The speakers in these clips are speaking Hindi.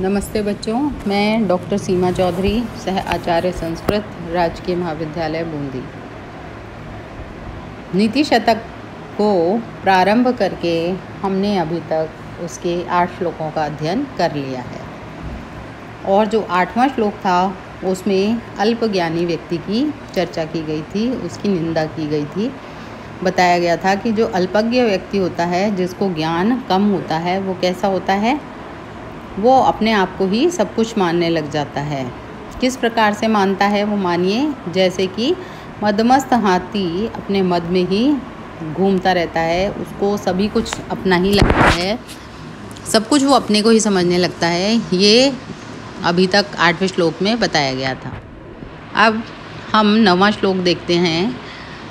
नमस्ते बच्चों, मैं डॉक्टर सीमा चौधरी, सह आचार्य संस्कृत, राजकीय महाविद्यालय बूंदी। नीति शतक को प्रारंभ करके हमने अभी तक उसके 8 श्लोकों का अध्ययन कर लिया है और जो 8वां श्लोक था उसमें अल्पज्ञानी व्यक्ति की चर्चा की गई थी, उसकी निंदा की गई थी। बताया गया था कि जो अल्पज्ञ व्यक्ति होता है, जिसको ज्ञान कम होता है, वो कैसा होता है, वो अपने आप को ही सब कुछ मानने लग जाता है। किस प्रकार से मानता है वो मानिए, जैसे कि मदमस्त हाथी अपने मद में ही घूमता रहता है, उसको सभी कुछ अपना ही लगता है, सब कुछ वो अपने को ही समझने लगता है। ये अभी तक 8वें श्लोक में बताया गया था। अब हम 9वां श्लोक देखते हैं,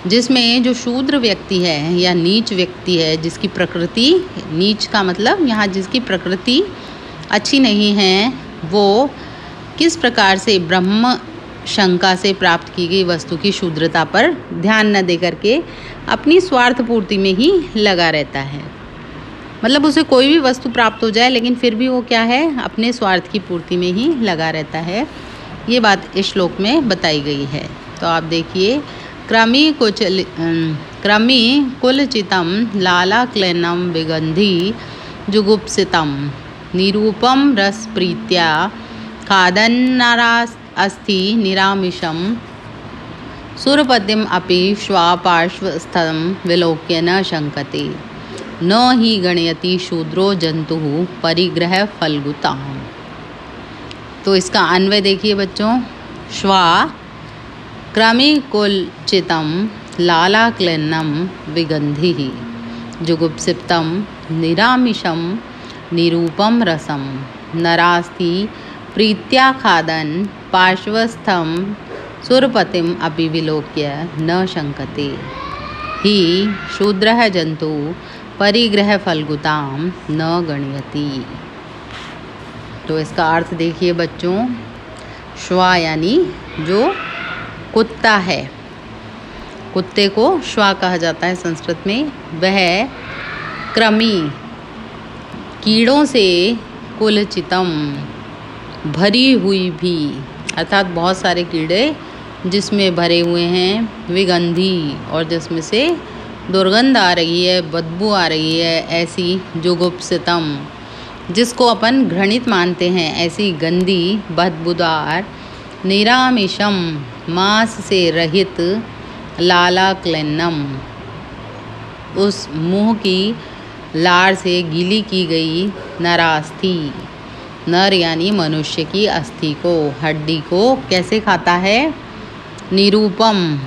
जिसमें जो शूद्र व्यक्ति है या नीच व्यक्ति है, जिसकी प्रकृति, नीच का मतलब यहाँ जिसकी प्रकृति अच्छी नहीं है, वो किस प्रकार से ब्रह्म शंका से प्राप्त की गई वस्तु की शूद्रता पर ध्यान न दे करके अपनी स्वार्थ पूर्ति में ही लगा रहता है। मतलब उसे कोई भी वस्तु प्राप्त हो जाए, लेकिन फिर भी वो क्या है, अपने स्वार्थ की पूर्ति में ही लगा रहता है। ये बात इस श्लोक में बताई गई है। तो आप देखिए, क्रमी कुलचितम लालाक्लेनम विगंधी जुगुप्सितम निरूपम रस प्रीत्या खादन्नरास्ति निरामिषम सुरपतिम अपि श्वापार्श्वस्थं विलोक्य न शंकते न हि गणयति शूद्रो जंतुः परिग्रह फलगुताः। तो इसका अन्वय देखिए बच्चों। श्वा क्रमिकुलचितं लालाक्लेन्नं विगंधिः जुगुप्सितं निरामिषं निरूपम रसम नरास्ति प्रीत्या खादन पार्श्वस्थं सुरपतिम अपि विलोक्य न शंकते ही शूद्रः जंतु परिग्रह फलगुतां न गणयति। तो इसका अर्थ देखिए बच्चों। श्वा यानी जो कुत्ता है, कुत्ते को श्वा कहा जाता है संस्कृत में। वह क्रमी कीड़ों से कुलचितम भरी हुई भी, अर्थात बहुत सारे कीड़े जिसमें भरे हुए हैं, विगंधी और जिसमें से दुर्गंध आ रही है, बदबू आ रही है, ऐसी जुगुप्सितम जिसको अपन घृणित मानते हैं, ऐसी गंदी बदबूदार, निरामिषम मांस से रहित, लालाक्लेन्नम उस मुंह की लार से गीली की गई, नरास्थि नर यानी मनुष्य की अस्थि को, हड्डी को कैसे खाता है, निरूपम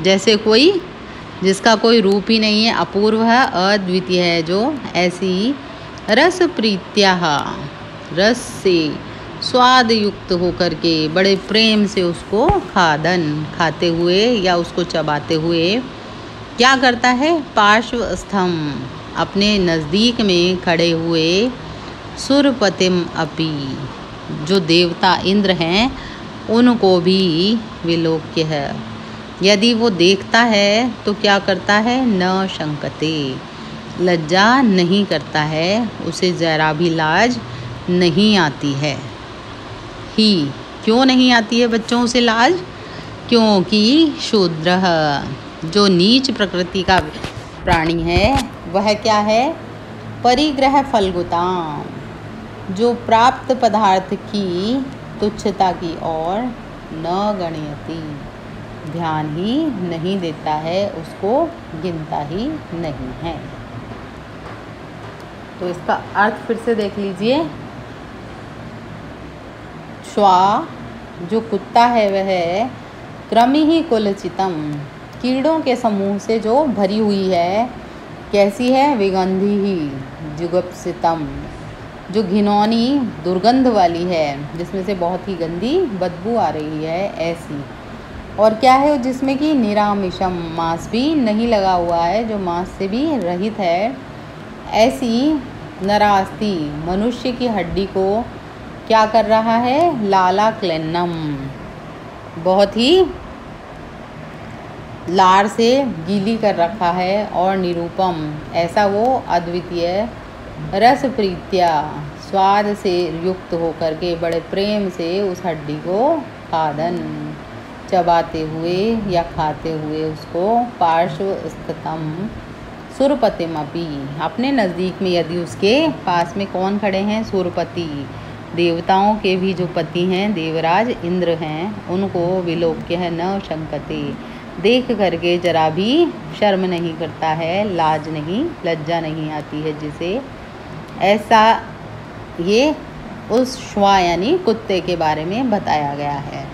जैसे कोई जिसका कोई रूप ही नहीं है, अपूर्व है, अद्वितीय है, जो ऐसी रस प्रीत्या रस से स्वाद युक्त होकर के बड़े प्रेम से उसको खाते हुए या उसको चबाते हुए क्या करता है, पार्श्वस्थम अपने नज़दीक में खड़े हुए, सुरपतिम अपि जो देवता इंद्र हैं उनको भी विलोक्य है, यदि वो देखता है तो क्या करता है, न शंकते लज्जा नहीं करता है, उसे जरा भी लाज नहीं आती है। ही क्यों नहीं आती है बच्चों उसे लाज, क्योंकि शूद्र जो नीच प्रकृति का प्राणी है वह क्या है, परिग्रह फलगुतां जो प्राप्त पदार्थ की तुच्छता की ओर न गणयति ध्यान ही नहीं देता है, उसको गिनता ही नहीं है। तो इसका अर्थ फिर से देख लीजिए। श्वा जो कुत्ता है वह क्रमि ही कुलचितम कीड़ों के समूह से जो भरी हुई है, कैसी है, विगंधी ही जुगुप्सितम जो घिनौनी दुर्गंध वाली है, जिसमें से बहुत ही गंदी बदबू आ रही है, ऐसी। और क्या है, जिसमें कि निरामिषम मांस भी नहीं लगा हुआ है, जो मांस से भी रहित है, ऐसी नरास्ति मनुष्य की हड्डी को क्या कर रहा है, लालाक्लेन्नम बहुत ही लार से गीली कर रखा है, और निरूपम ऐसा वो अद्वितीय, रस प्रीत्या स्वाद से युक्त होकर के बड़े प्रेम से उस हड्डी को खादन, चबाते हुए या खाते हुए उसको, पार्श्वस्थितम सुरपतिमपि, अपने नज़दीक में यदि उसके पास में कौन खड़े हैं, सुरपति, देवताओं के भी जो पति हैं, देवराज इंद्र हैं, उनको विलोक्य है न शंकते, देख करके जरा भी शर्म नहीं करता है, लाज नहीं, लज्जा नहीं आती है जिसे। ऐसा ये उस श्वा यानी कुत्ते के बारे में बताया गया है।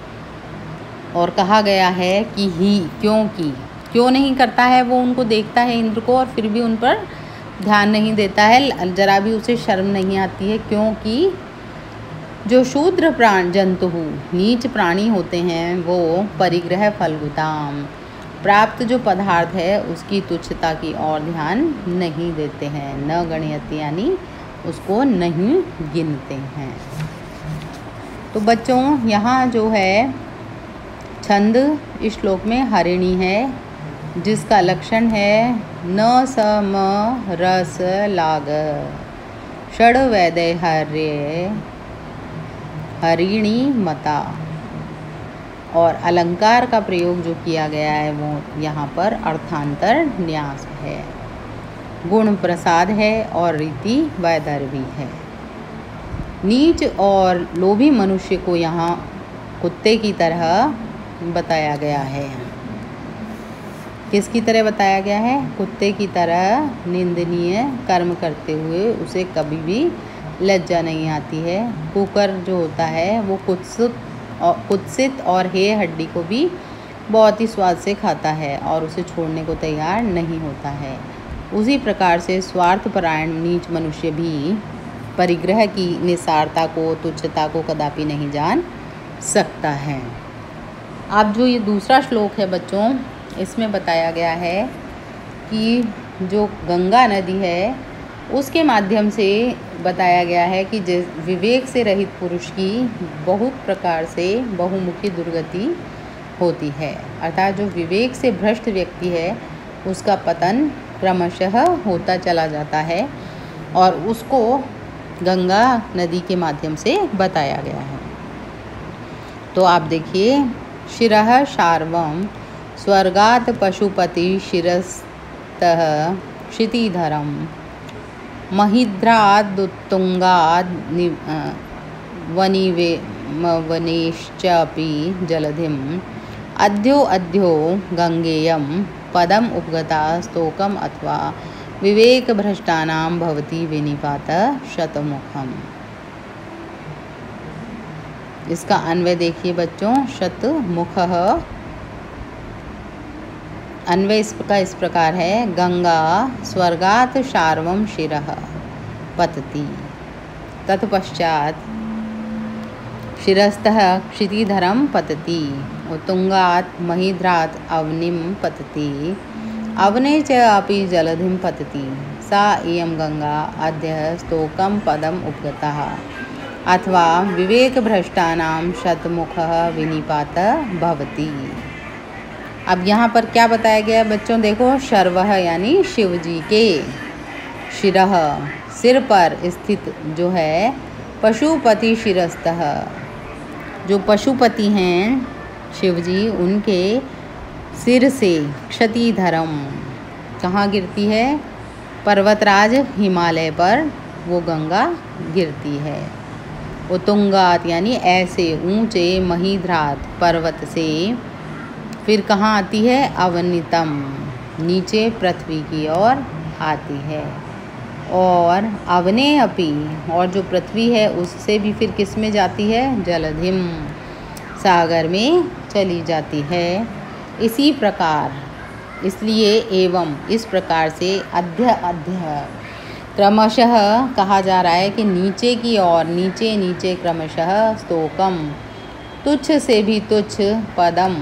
और कहा गया है कि ही, क्योंकि, क्यों नहीं करता है वो, उनको देखता है इंद्र को और फिर भी उन पर ध्यान नहीं देता है, जरा भी उसे शर्म नहीं आती है, क्योंकि जो शूद्र जंतु नीच प्राणी होते हैं वो परिग्रह फलगुताम, प्राप्त जो पदार्थ है उसकी तुच्छता की ओर ध्यान नहीं देते हैं, न गणयति यानी उसको नहीं गिनते हैं। तो बच्चों यहाँ जो है छंद इस श्लोक में हरिणी है, जिसका लक्षण है न सम रस लाग, षड वैदेहर्ये हरिणी मता। और अलंकार का प्रयोग जो किया गया है वो यहाँ पर अर्थांतर न्यास है, गुण प्रसाद है और रीति वैदर्भी है। नीच और लोभी मनुष्य को यहाँ कुत्ते की तरह बताया गया है। किसकी तरह बताया गया है? कुत्ते की तरह निंदनीय कर्म करते हुए उसे कभी भी लज्जा नहीं आती है। कुकर जो होता है वो कुत्सित और हे हड्डी को भी बहुत ही स्वाद से खाता है और उसे छोड़ने को तैयार नहीं होता है। उसी प्रकार से स्वार्थपरायण नीच मनुष्य भी परिग्रह की निसारता को, तुच्छता को कदापि नहीं जान सकता है। अब जो ये दूसरा श्लोक है बच्चों, इसमें बताया गया है कि जो गंगा नदी है उसके माध्यम से बताया गया है कि विवेक से रहित पुरुष की बहुत प्रकार से बहुमुखी दुर्गति होती है। अर्थात जो विवेक से भ्रष्ट व्यक्ति है उसका पतन क्रमशः होता चला जाता है और उसको गंगा नदी के माध्यम से बताया गया है। तो आप देखिए, शिरः शार्वं स्वर्गात् पशुपति शिरस्तः क्षितिधरं महिद्रादुत्तुंगाद् वनेश्चापि जलधिम् अध्यो अध्यो गंगेयं पदम उपगता स्तोकम अथवा विवेक भ्रष्टानां भवति विनिपात शतमुखम। इसका अन्वय देखिए बच्चों, शतमुखः अन्वय इसका इस प्रकार है, गंगा स्वर्गात् शार्वं शिरः पतति तत्पश्चात शिरस्तः क्षितिधरं पतति उत्तुंगात् महिद्रात् अवनिं पतति अवने च अपि जलधिं पतति सा इयं गंगा अद्य स्तोकं पदम उपगतः अथवा विवेक भ्रष्टानां शतमुखः विनिपात भवति। अब यहाँ पर क्या बताया गया है बच्चों, देखो, शर्वः यानी शिव जी के, शिरः सिर पर स्थित जो है, पशुपति शिरस्तः जो पशुपति हैं शिव जी, उनके सिर से क्षतिधरम कहाँ गिरती है? पर्वतराज हिमालय पर वो गंगा गिरती है। उत्तुंगात यानी ऐसे ऊंचे, महिद्रात पर्वत से, फिर कहाँ आती है? अवनितम नीचे पृथ्वी की ओर आती है। और अवने अपि और जो पृथ्वी है उससे भी फिर किस में जाती है? जलधिम सागर में चली जाती है। इसी प्रकार, इसलिए एवं इस प्रकार से अध्य अध्य क्रमशः कहा जा रहा है कि नीचे की ओर, नीचे नीचे क्रमशः स्तोकम तुच्छ से भी तुच्छ पदम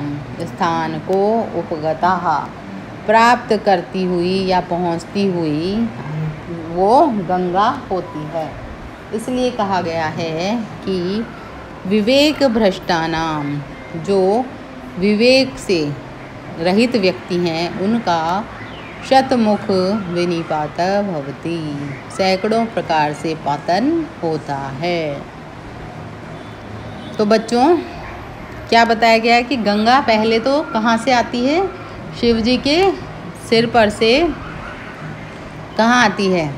स्थान को उपगतः प्राप्त करती हुई या पहुँचती हुई वो गंगा होती है। इसलिए कहा गया है कि विवेक भ्रष्टानाम, जो विवेक से रहित व्यक्ति हैं उनका शतमुख विनिपात भवति, सैकड़ों प्रकार से पतन होता है। तो बच्चों क्या बताया गया है कि गंगा पहले तो कहाँ से आती है? शिव जी के सिर पर से कहाँ आती है?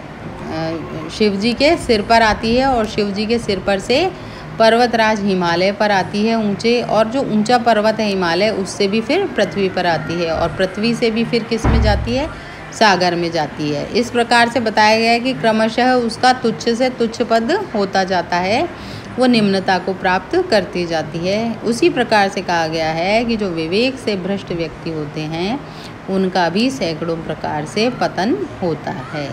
शिव जी के सिर पर आती है और शिव जी के सिर पर से पर्वतराज हिमालय पर आती है ऊंचे, और जो ऊंचा पर्वत है हिमालय उससे भी फिर पृथ्वी पर आती है, और पृथ्वी से भी फिर किस में जाती है? सागर में जाती है। इस प्रकार से बताया गया है कि क्रमशः उसका तुच्छ से तुच्छ पद होता जाता है, वो निम्नता को प्राप्त करती जाती है। उसी प्रकार से कहा गया है कि जो विवेक से भ्रष्ट व्यक्ति होते हैं उनका भी सैकड़ों प्रकार से पतन होता है,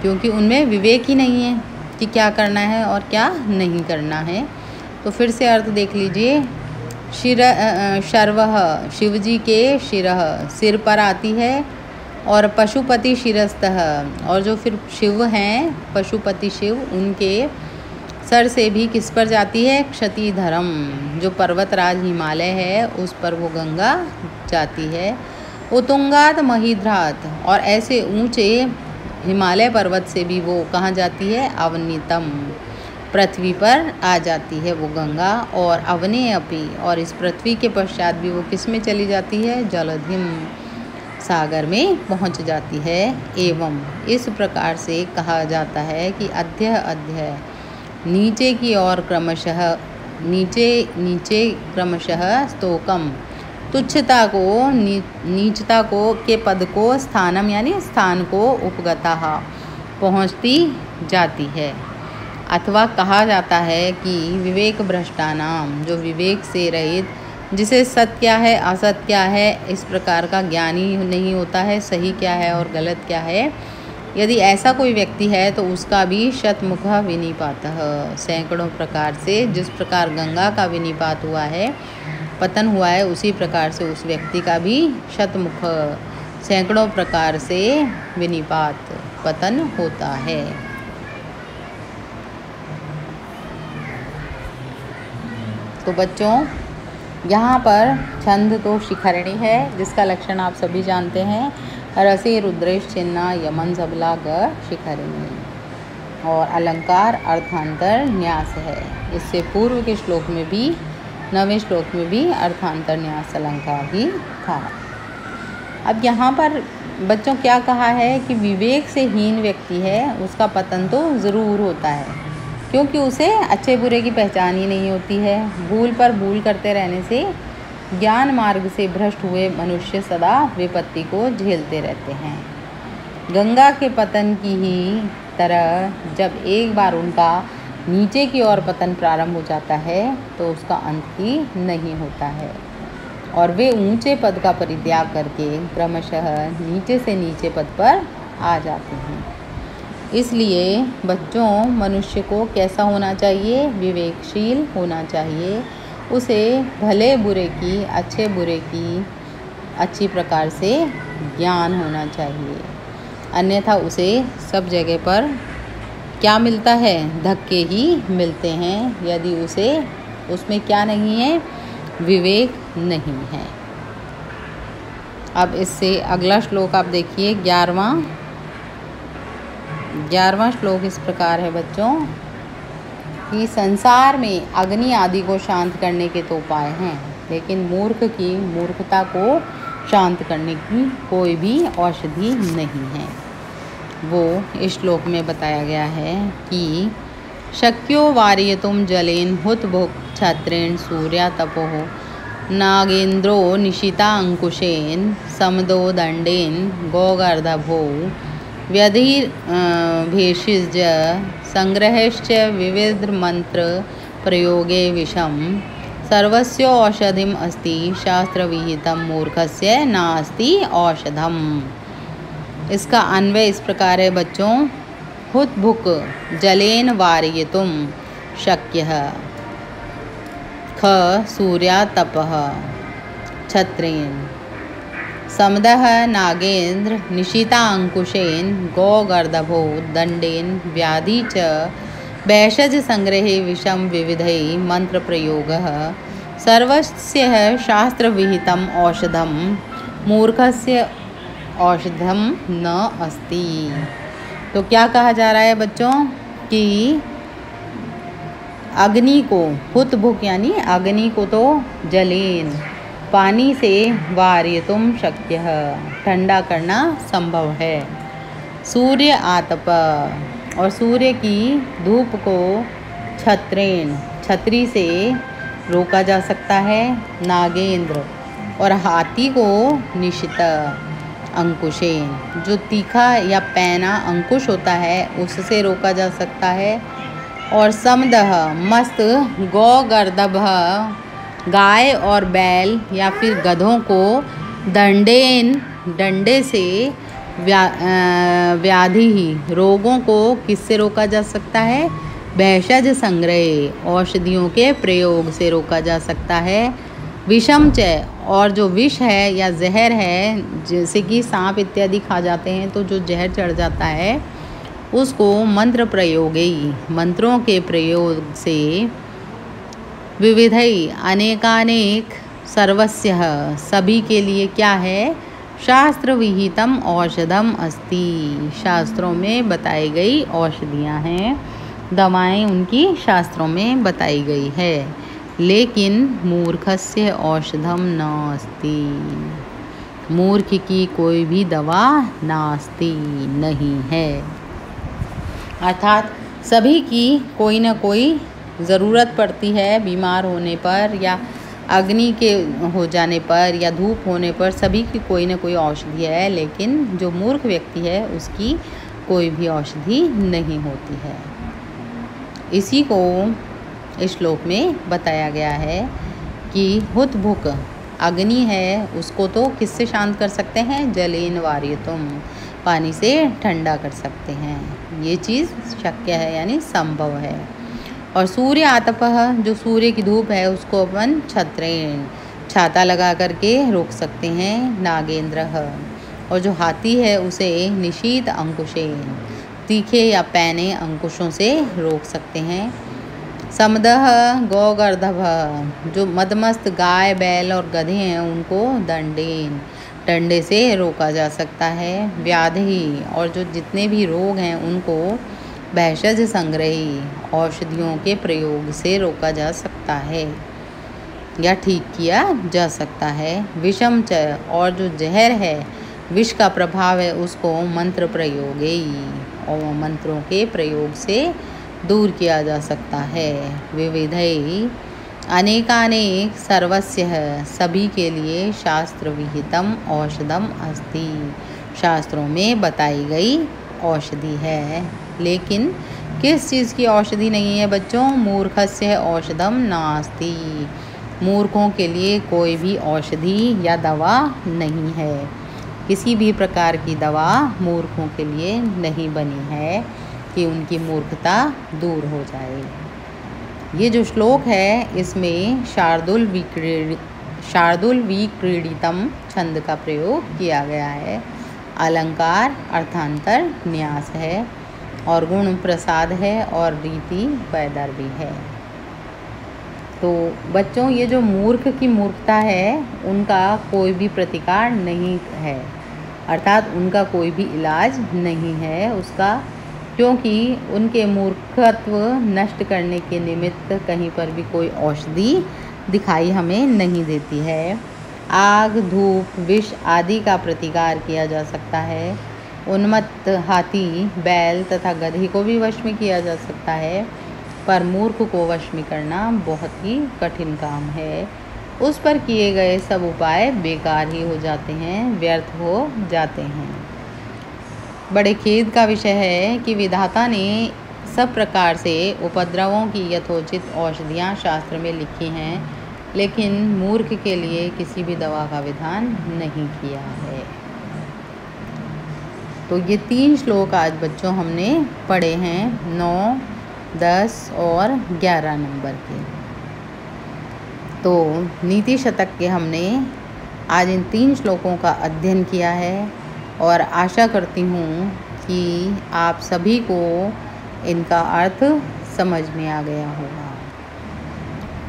क्योंकि उनमें विवेक ही नहीं है कि क्या करना है और क्या नहीं करना है। तो फिर से अर्थ देख लीजिए। शर्वः, शिव जी के शिरः, सिर पर आती है, और पशुपति शिरस्तः, और जो फिर शिव हैं पशुपति शिव, उनके सर से भी किस पर जाती है? क्षतिधरम, जो पर्वतराज हिमालय है उस पर वो गंगा जाती है। उत्तुंगात महिद्रात, और ऐसे ऊंचे हिमालय पर्वत से भी वो कहाँ जाती है? अवनीतम, पृथ्वी पर आ जाती है वो गंगा। और अवने अपि, और इस पृथ्वी के पश्चात भी वो किस में चली जाती है? जलधिम, सागर में पहुंच जाती है। एवं इस प्रकार से कहा जाता है कि अध्यय अध्यय, नीचे की ओर क्रमशः, नीचे नीचे क्रमशः स्तोकम, तुच्छता को नीचता को के पद को स्थानम यानी स्थान को उपगता पहुँचती जाती है। अथवा कहा जाता है कि विवेक भ्रष्टानाम, जो विवेक से रहित, जिसे सत्य क्या है असत्य क्या है इस प्रकार का ज्ञान ही नहीं होता है, सही क्या है और गलत क्या है, यदि ऐसा कोई व्यक्ति है तो उसका भी शतमुख विनिपातः, सैकड़ों प्रकार से, जिस प्रकार गंगा का विनिपात हुआ है, पतन हुआ है, उसी प्रकार से उस व्यक्ति का भी शतमुख, सैकड़ों प्रकार से विनिपात, पतन होता है। तो बच्चों यहाँ पर छंद तो शिखरणी है, जिसका लक्षण आप सभी जानते हैं, रसे रुद्रेश चिन्ना यमन सबला ग शिखरणी, और अलंकार अर्थांतर न्यास है। इससे पूर्व के श्लोक में भी, 9वें श्लोक में भी अर्थांतर न्यास अलंकार ही था। अब यहाँ पर बच्चों क्या कहा है कि विवेक से हीन व्यक्ति है उसका पतन तो ज़रूर होता है, क्योंकि उसे अच्छे बुरे की पहचान ही नहीं होती है। भूल पर भूल करते रहने से ज्ञान मार्ग से भ्रष्ट हुए मनुष्य सदा विपत्ति को झेलते रहते हैं। गंगा के पतन की ही तरह जब एक बार उनका नीचे की ओर पतन प्रारंभ हो जाता है तो उसका अंत ही नहीं होता है, और वे ऊंचे पद का परित्याग करके क्रमशः नीचे से नीचे पद पर आ जाते हैं। इसलिए बच्चों मनुष्य को कैसा होना चाहिए? विवेकशील होना चाहिए। उसे भले बुरे की, अच्छे बुरे की अच्छी प्रकार से ज्ञान होना चाहिए, अन्यथा उसे सब जगह पर क्या मिलता है? धक्के ही मिलते हैं, यदि उसे उसमें क्या नहीं है? विवेक नहीं है। अब इससे अगला श्लोक आप देखिए, 11वां श्लोक इस प्रकार है बच्चों कि संसार में अग्नि आदि को शांत करने के तो उपाय हैं, लेकिन मूर्ख की मूर्खता को शांत करने की कोई भी औषधि नहीं है। वो इस श्लोक में बताया गया है कि शक्यो वार्यतुम जलेन हुतभुक छत्रेण सूर्या तपोः नागेन्द्रो निशिता अंकुशेन समदो दंडेन गौगर्धभो व्यधिर भेषज संग्रहश्च विविध मंत्र प्रयोगे विषम सर्वस्य औषधिम अस्ति शास्त्र विहितम मूर्खस्य नास्ति औषधम। इसका अन्वय इस प्रकार है बच्चों, हुत भुक जलेन वारयितुम शक्यः, ख सूर्या तपः छत्रेण, समदः नागेन्द्र निशिता अंकुशेन गौगर्दभो दंडेन व्याधि च भैषज संग्रहे विषम विविधै मंत्र प्रयोगः सर्वस्य शास्त्र विहितम औषधम मूर्खस्य औषधम न अस्ति। तो क्या कहा जा रहा है बच्चों कि अग्नि को हुत भुक यानी अग्नि को तो जलेन पानी से वार्यतुम शक्य ठंडा करना संभव है। सूर्य आतप और सूर्य की धूप को छत्रेण छतरी से रोका जा सकता है। नागेंद्र और हाथी को निशित अंकुशेन जो तीखा या पैना अंकुश होता है उससे रोका जा सकता है। और समदह मस्त गौ गर्दभ गाय और बैल या फिर गधों को डंडे से व्याधि ही रोगों को किससे रोका जा सकता है? भेषज संग्रह औषधियों के प्रयोग से रोका जा सकता है। विषम च और जो विष है या जहर है जैसे कि सांप इत्यादि खा जाते हैं तो जो जहर चढ़ जाता है उसको मंत्र प्रयोगी मंत्रों के प्रयोग से विविधई अनेकानेक सर्वस्य सभी के लिए क्या है? शास्त्र विहितम औषधम अस्ति शास्त्रों में बताई गई औषधियाँ हैं, दवाएं उनकी शास्त्रों में बताई गई है। लेकिन मूर्खस्य औषधम नास्ति मूर्ख की कोई भी दवा नास्ति नहीं है। अर्थात सभी की कोई ना कोई ज़रूरत पड़ती है बीमार होने पर या अग्नि के हो जाने पर या धूप होने पर सभी की कोई ना कोई औषधि है, लेकिन जो मूर्ख व्यक्ति है उसकी कोई भी औषधि नहीं होती है। इसी को इस श्लोक में बताया गया है कि हुत भुक अग्नि है उसको तो किससे शांत कर सकते हैं? जलेन वार्यतुम पानी से ठंडा कर सकते हैं। ये चीज़ शक्य है यानी संभव है। और सूर्य आतपः जो सूर्य की धूप है उसको अपन छत्रेण छाता लगा करके रोक सकते हैं। नागेंद्र और जो हाथी है उसे निशीत अंकुशेन तीखे या पैने अंकुशों से रोक सकते हैं। समदह गौ गर्दभ जो मदमस्त गाय बैल और गधे हैं उनको डंडे से रोका जा सकता है। व्याधि और जो जितने भी रोग हैं उनको भेषज संग्रही औषधियों के प्रयोग से रोका जा सकता है या ठीक किया जा सकता है। विषम च और जो जहर है विष का प्रभाव है उसको मंत्र प्रयोगे और मंत्रों के प्रयोग से दूर किया जा सकता है। विविधई अनेकानेक सर्वस्य सभी के लिए शास्त्र विहितम औषधम अस्ति शास्त्रों में बताई गई औषधि है। लेकिन किस चीज़ की औषधि नहीं है बच्चों? मूर्खस्य औषधम नास्ति मूर्खों के लिए कोई भी औषधि या दवा नहीं है। किसी भी प्रकार की दवा मूर्खों के लिए नहीं बनी है कि उनकी मूर्खता दूर हो जाए। ये जो श्लोक है इसमें शार्दुल विक्रीडितम छंद का प्रयोग किया गया है। अलंकार अर्थांतर न्यास है और गुण प्रसाद है और रीति वैदर्भी है। तो बच्चों ये जो मूर्ख की मूर्खता है उनका कोई भी प्रतिकार नहीं है, अर्थात उनका कोई भी इलाज नहीं है उसका, क्योंकि उनके मूर्खत्व नष्ट करने के निमित्त कहीं पर भी कोई औषधि दिखाई हमें नहीं देती है। आग धूप विष आदि का प्रतिकार किया जा सकता है। उन्मत्त हाथी बैल तथा गधे को भी वश में किया जा सकता है, पर मूर्ख को वश में करना बहुत ही कठिन काम है। उस पर किए गए सब उपाय बेकार ही हो जाते हैं, व्यर्थ हो जाते हैं। बड़े खेद का विषय है कि विधाता ने सब प्रकार से उपद्रवों की यथोचित औषधियाँ शास्त्र में लिखी हैं, लेकिन मूर्ख के लिए किसी भी दवा का विधान नहीं किया है। तो ये 3 श्लोक आज बच्चों हमने पढ़े हैं 9, 10 और 11 नंबर के। तो नीति शतक के हमने आज इन 3 श्लोकों का अध्ययन किया है और आशा करती हूँ कि आप सभी को इनका अर्थ समझ में आ गया होगा।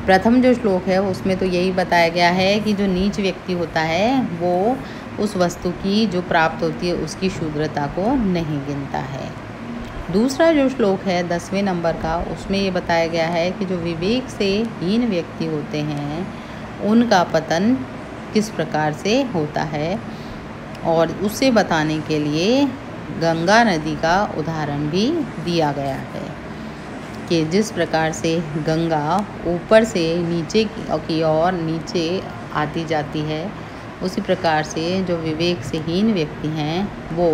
प्रथम जो श्लोक है उसमें तो यही बताया गया है कि जो नीच व्यक्ति होता है वो उस वस्तु की जो प्राप्त होती है उसकी शूद्रता को नहीं गिनता है। दूसरा जो श्लोक है 10वें नंबर का, उसमें ये बताया गया है कि जो विवेक से हीन व्यक्ति होते हैं उनका पतन किस प्रकार से होता है, और उसे बताने के लिए गंगा नदी का उदाहरण भी दिया गया है कि जिस प्रकार से गंगा ऊपर से नीचे की ओर नीचे आती जाती है, उसी प्रकार से जो विवेक से हीन व्यक्ति हैं वो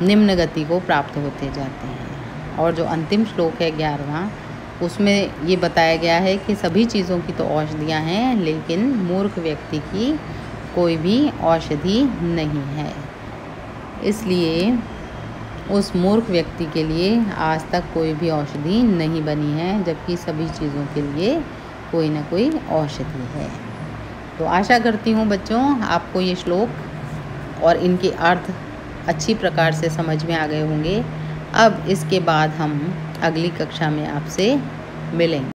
निम्न गति को प्राप्त होते जाते हैं। और जो अंतिम श्लोक है 11वां, उसमें ये बताया गया है कि सभी चीज़ों की तो औषधियाँ हैं, लेकिन मूर्ख व्यक्ति की कोई भी औषधि नहीं है। इसलिए उस मूर्ख व्यक्ति के लिए आज तक कोई भी औषधि नहीं बनी है, जबकि सभी चीज़ों के लिए कोई ना कोई औषधि है। तो आशा करती हूँ बच्चों आपको ये श्लोक और इनके अर्थ अच्छी प्रकार से समझ में आ गए होंगे। अब इसके बाद हम अगली कक्षा में आपसे मिलेंगे।